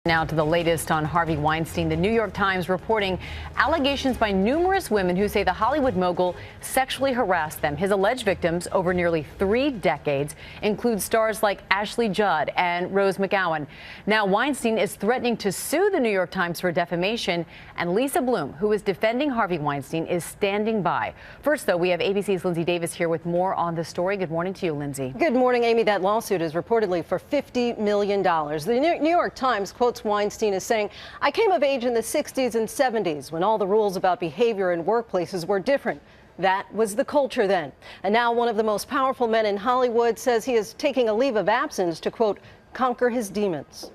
Now to the latest on Harvey Weinstein. The New York Times reporting allegations by numerous women who say the Hollywood mogul sexually harassed them. His alleged victims over nearly 3 decades include stars like Ashley Judd and Rose McGowan. Now Weinstein is threatening to sue the New York Times for defamation, and Lisa Bloom, who is defending Harvey Weinstein, is standing by. First, though, we have ABC's Lindsay Davis here with more on the story. Good morning to you, Lindsay. Good morning, Amy. That lawsuit is reportedly for $50 million. The New York Times quotes Weinstein as saying, "I came of age in the 60s and 70s when all the rules about behavior in workplaces were different. That was the culture then." And now one of the most powerful men in Hollywood says he is taking a leave of absence to, quote, conquer his demons.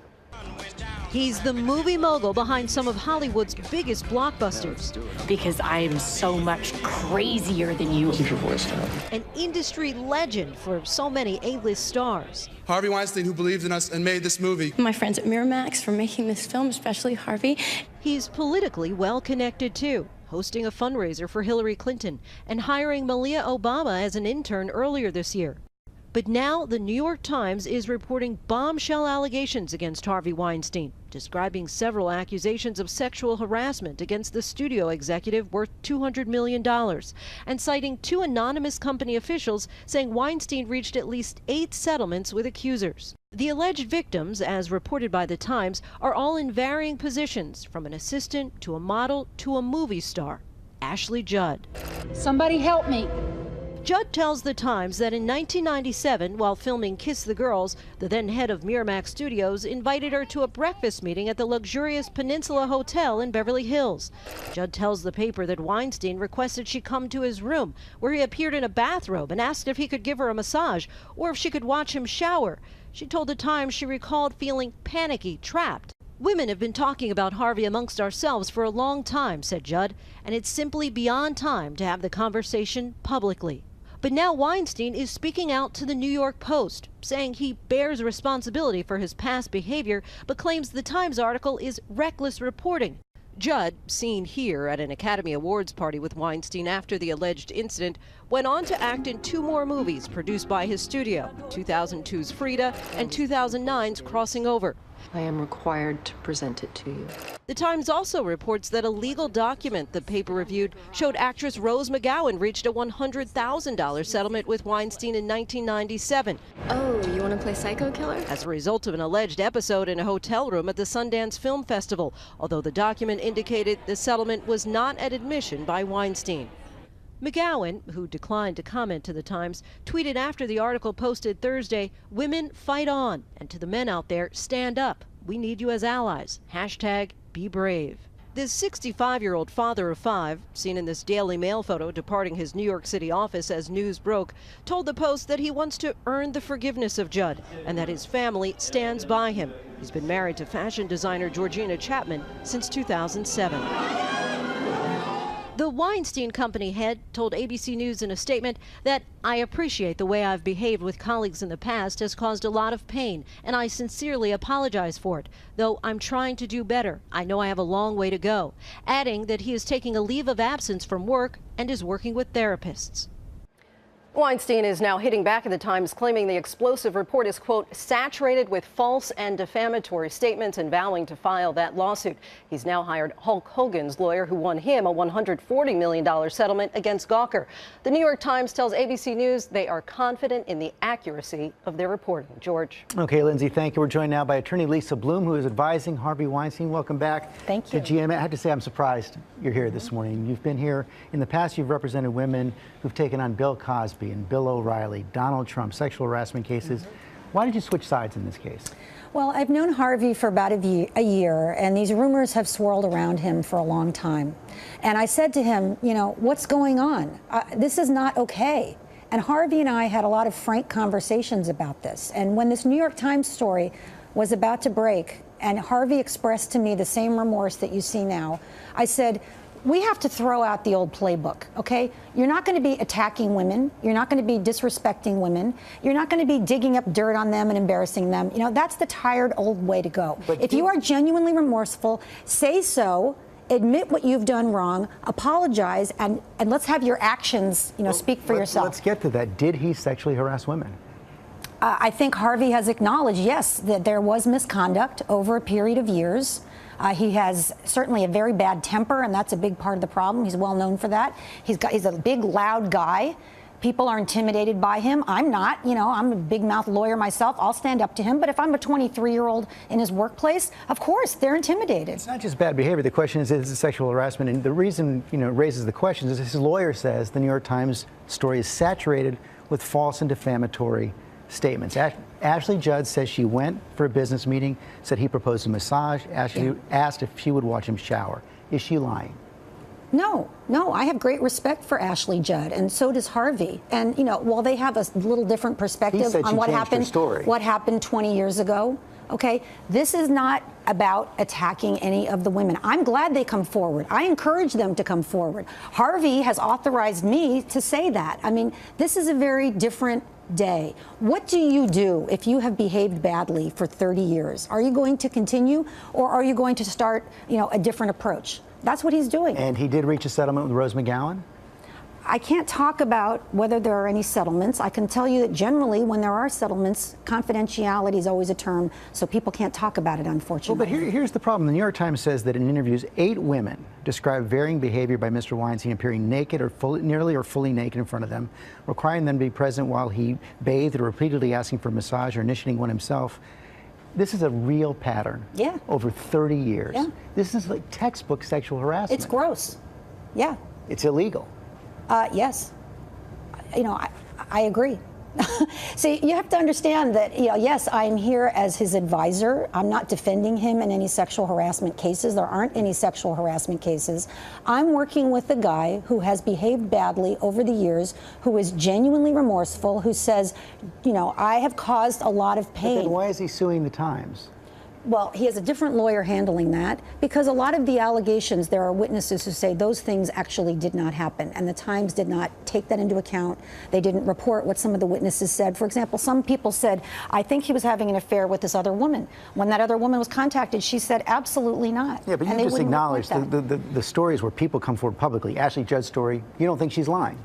He's the movie mogul behind some of Hollywood's biggest blockbusters. Because I am so much crazier than you. Keep your voice down. An industry legend for so many A-list stars. Harvey Weinstein, who believed in us and made this movie. My friends at Miramax for making this film, especially Harvey. He's politically well connected too, hosting a fundraiser for Hillary Clinton and hiring Malia Obama as an intern earlier this year. But now the New York Times is reporting bombshell allegations against Harvey Weinstein, describing several accusations of sexual harassment against the studio executive worth $200 million, and citing 2 anonymous company officials saying Weinstein reached at least 8 settlements with accusers. The alleged victims, as reported by the Times, are all in varying positions, from an assistant to a model to a movie star. Ashley Judd. Somebody help me. Judd tells the Times that in 1997, while filming Kiss the Girls, the then head of Miramax Studios invited her to a breakfast meeting at the luxurious Peninsula Hotel in Beverly Hills. Judd tells the paper that Weinstein requested she come to his room, where he appeared in a bathrobe and asked if he could give her a massage or if she could watch him shower. She told the Times she recalled feeling panicky, trapped. "Women have been talking about Harvey amongst ourselves for a long time," said Judd, "and it's simply beyond time to have the conversation publicly." But now Weinstein is speaking out to the New York Post, saying he bears responsibility for his past behavior, but claims the Times article is reckless reporting. Judd, seen here at an Academy Awards party with Weinstein after the alleged incident, went on to act in 2 more movies produced by his studio, 2002's Frida and 2009's Crossing Over. I am required to present it to you. The Times also reports that a legal document the paper reviewed showed actress Rose McGowan reached a $100,000 settlement with Weinstein in 1997. Oh, you want to play psycho killer? As a result of an alleged episode in a hotel room at the Sundance Film Festival, although the document indicated the settlement was not at admission by Weinstein. McGowan, who declined to comment to the Times, tweeted after the article posted Thursday, "Women fight on, and to the men out there, stand up. We need you as allies. #be brave." This 65-year-old father of 5, seen in this Daily Mail photo departing his New York City office as news broke, told the Post that he wants to earn the forgiveness of Judd and that his family stands by him. He's been married to fashion designer Georgina Chapman since 2007. The Weinstein Company head told ABC News in a statement that, "I appreciate the way I've behaved with colleagues in the past has caused a lot of pain, and I sincerely apologize for it, though I'm trying to do better. I know I have a long way to go," adding that he is taking a leave of absence from work and is working with therapists. Weinstein is now hitting back at the Times, claiming the explosive report is, quote, saturated with false and defamatory statements, and vowing to file that lawsuit. He's now hired Hulk Hogan's lawyer, who won him a $140 million settlement against Gawker. The New York Times tells ABC News they are confident in the accuracy of their reporting. George. Okay, Lindsay, thank you. We're joined now by attorney Lisa Bloom, who is advising Harvey Weinstein. Welcome back. Thank you. To GM. I have to say I'm surprised you're here this morning. You've been here in the past. You've represented women who've taken on Bill Cosby and Bill O'Reilly, Donald Trump, sexual harassment cases. Why did you switch sides in this case? Well, I've known Harvey for about a year, and these rumors have swirled around him for a long time. And I said to him, you know, what's going on? This is not okay. And Harvey and I had a lot of frank conversations about this. And when this New York Times story was about to break, and Harvey expressed to me the same remorse that you see now, I said, we have to throw out the old playbook, okay? You're not going to be attacking women. You're not going to be disrespecting women. You're not going to be digging up dirt on them and embarrassing them. You know, that's the tired old way to go. But if you are genuinely remorseful, say so, admit what you've done wrong, apologize, and let's have your actions, you know, speak for yourself. Let's get to that. Did he sexually harass women? I think Harvey has acknowledged, yes, that there was misconduct over a period of years. He has certainly a very bad temper, and that's a big part of the problem. He's well known for that. He's a big, loud guy. People are intimidated by him. I'm not. You know, I'm a big mouth lawyer myself. I'll stand up to him. But if I'm a 23-year-old in his workplace, of course, they're intimidated. It's not just bad behavior. The question is it sexual harassment? And the reason, it raises the question is his lawyer says the New York Times story is saturated with false and defamatory statements. Ashley Judd says she went for a business meeting, said he proposed a massage, asked if she would watch him shower. Is she lying? No, I have great respect for Ashley Judd, and so does Harvey. And, while they have a little different perspective on what happened 20 years ago, okay, this is not about attacking any of the women. I'm glad they come forward. I encourage them to come forward. Harvey has authorized me to say that. I mean, this is a very different day. What do you do if you have behaved badly for 30 years? Are you going to continue, or are you going to start, a different approach? That's what he's doing. And he did reach a settlement with Rose McGowan? I can't talk about whether there are any settlements. I can tell you that generally when there are settlements, confidentiality is always a term, so people can't talk about it, unfortunately. Well, but here's the problem. The New York Times says that in interviews, 8 women describe varying behavior by Mr. Weinstein, appearing naked or nearly or fully naked in front of them, requiring them to be present while he bathed, or repeatedly asking for a massage or initiating one himself. This is a real pattern. Yeah. Over 30 years. Yeah. This is like textbook sexual harassment. It's gross. Yeah. It's illegal. Yes. I agree. See, you have to understand that, yes, I'm here as his advisor. I'm not defending him in any sexual harassment cases. There aren't any sexual harassment cases. I'm working with a guy who has behaved badly over the years, who is genuinely remorseful, who says, I have caused a lot of pain. But then why is he suing the Times? Well, he has a different lawyer handling that, because a lot of the allegations, there are witnesses who say those things actually did not happen, and the Times did not take that into account. They didn't report what some of the witnesses said. For example, some people said, I think he was having an affair with this other woman. When that other woman was contacted, she said, absolutely not. Yeah, but you just acknowledged the stories where people come forward publicly. Ashley Judd's story, you don't think she's lying?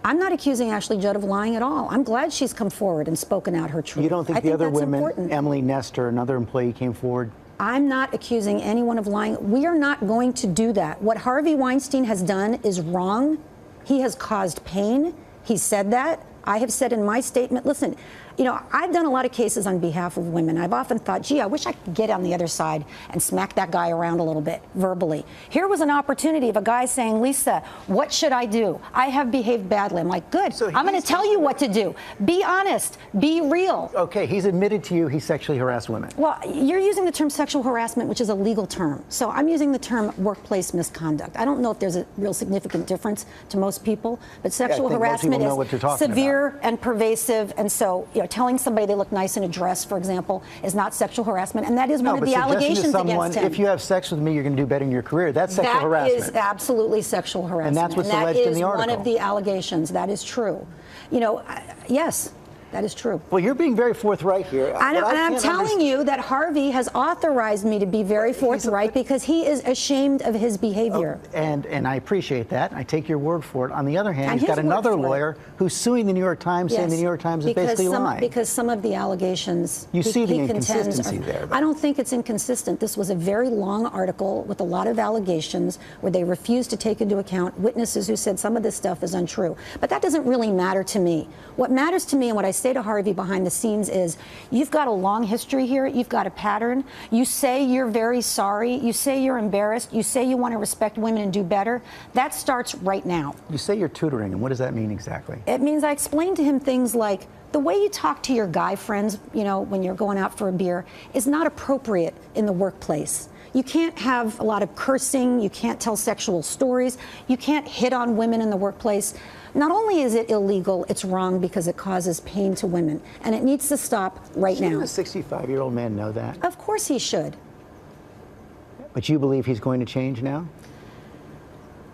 I'm not accusing Ashley Judd of lying at all. I'm glad she's come forward and spoken out her truth. You don't think the other women, Emily Nestor, another employee, came forward? I'm not accusing anyone of lying. We are not going to do that. What Harvey Weinstein has done is wrong. He has caused pain. He said that. I have said in my statement, listen, I've done a lot of cases on behalf of women. I've often thought, gee, I wish I could get on the other side and smack that guy around a little bit verbally. Here was an opportunity of a guy saying, Lisa, what should I do? I have behaved badly. I'm like, good. So I'm going to tell you what to do. Be honest. Be real. Okay, he's admitted to you he sexually harassed women. Well, you're using the term sexual harassment, which is a legal term. So I'm using the term workplace misconduct. I don't know if there's a real significant difference to most people, but sexual harassment is severe and pervasive. And so, telling somebody they look nice in a dress, for example, is not sexual harassment, and that is one of the allegations against him. If you have sex with me, you're going to do better in your career. That's sexual harassment. That is absolutely sexual harassment. And that's what's alleged in the article. That is one of the allegations. That is true. Yes. That is true. Well, you're being very forthright here. And I'm telling you that Harvey has authorized me to be very forthright because he is ashamed of his behavior. And I appreciate that. I take your word for it. On the other hand, he's got another lawyer who's suing the New York Times, saying the New York Times is basically lying. Because some of the allegations you see the inconsistency there. I don't think it's inconsistent. This was a very long article with a lot of allegations where they refused to take into account witnesses who said some of this stuff is untrue. But that doesn't really matter to me. What matters to me and what I say to Harvey behind the scenes is, you've got a long history here. You've got a pattern. You say you're very sorry. You say you're embarrassed. You say you want to respect women and do better. That starts right now. You say you're tutoring, and what does that mean exactly? It means I explain to him things like, the way you talk to your guy friends, when you're going out for a beer, is not appropriate in the workplace. You can't have a lot of cursing. You can't tell sexual stories. You can't hit on women in the workplace. Not only is it illegal, it's wrong because it causes pain to women, and it needs to stop right now. Shouldn't a 65-year-old man know that? Of course he should. But you believe he's going to change now?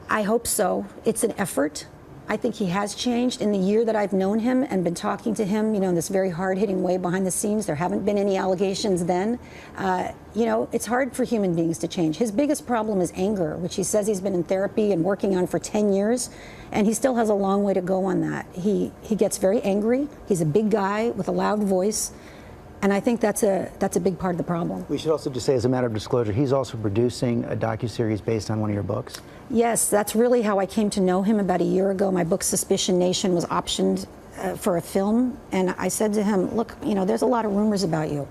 I hope so. It's an effort. I think he has changed in the year that I've known him and been talking to him, in this very hard-hitting way behind the scenes. There haven't been any allegations then. It's hard for human beings to change. His biggest problem is anger, which he says he's been in therapy and working on for 10 years, and he still has a long way to go on that. He gets very angry. He's a big guy with a loud voice. And I think that's a big part of the problem. We should also just say, as a matter of disclosure, he's also producing a docuseries based on one of your books. Yes, that's really how I came to know him about a year ago. My book, Suspicion Nation, was optioned for a film. And I said to him, look, there's a lot of rumors about you.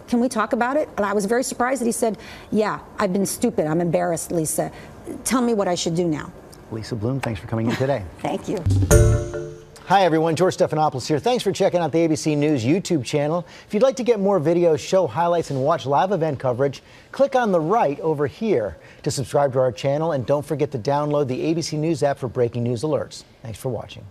Can we talk about it? And I was very surprised that he said, yeah, I've been stupid. I'm embarrassed, Lisa. Tell me what I should do now. Lisa Bloom, thanks for coming in today. Thank you. Hi, everyone. George Stephanopoulos here. Thanks for checking out the ABC News YouTube channel. If you'd like to get more videos, show highlights, and watch live event coverage, click on the right over here to subscribe to our channel. And don't forget to download the ABC News app for breaking news alerts. Thanks for watching.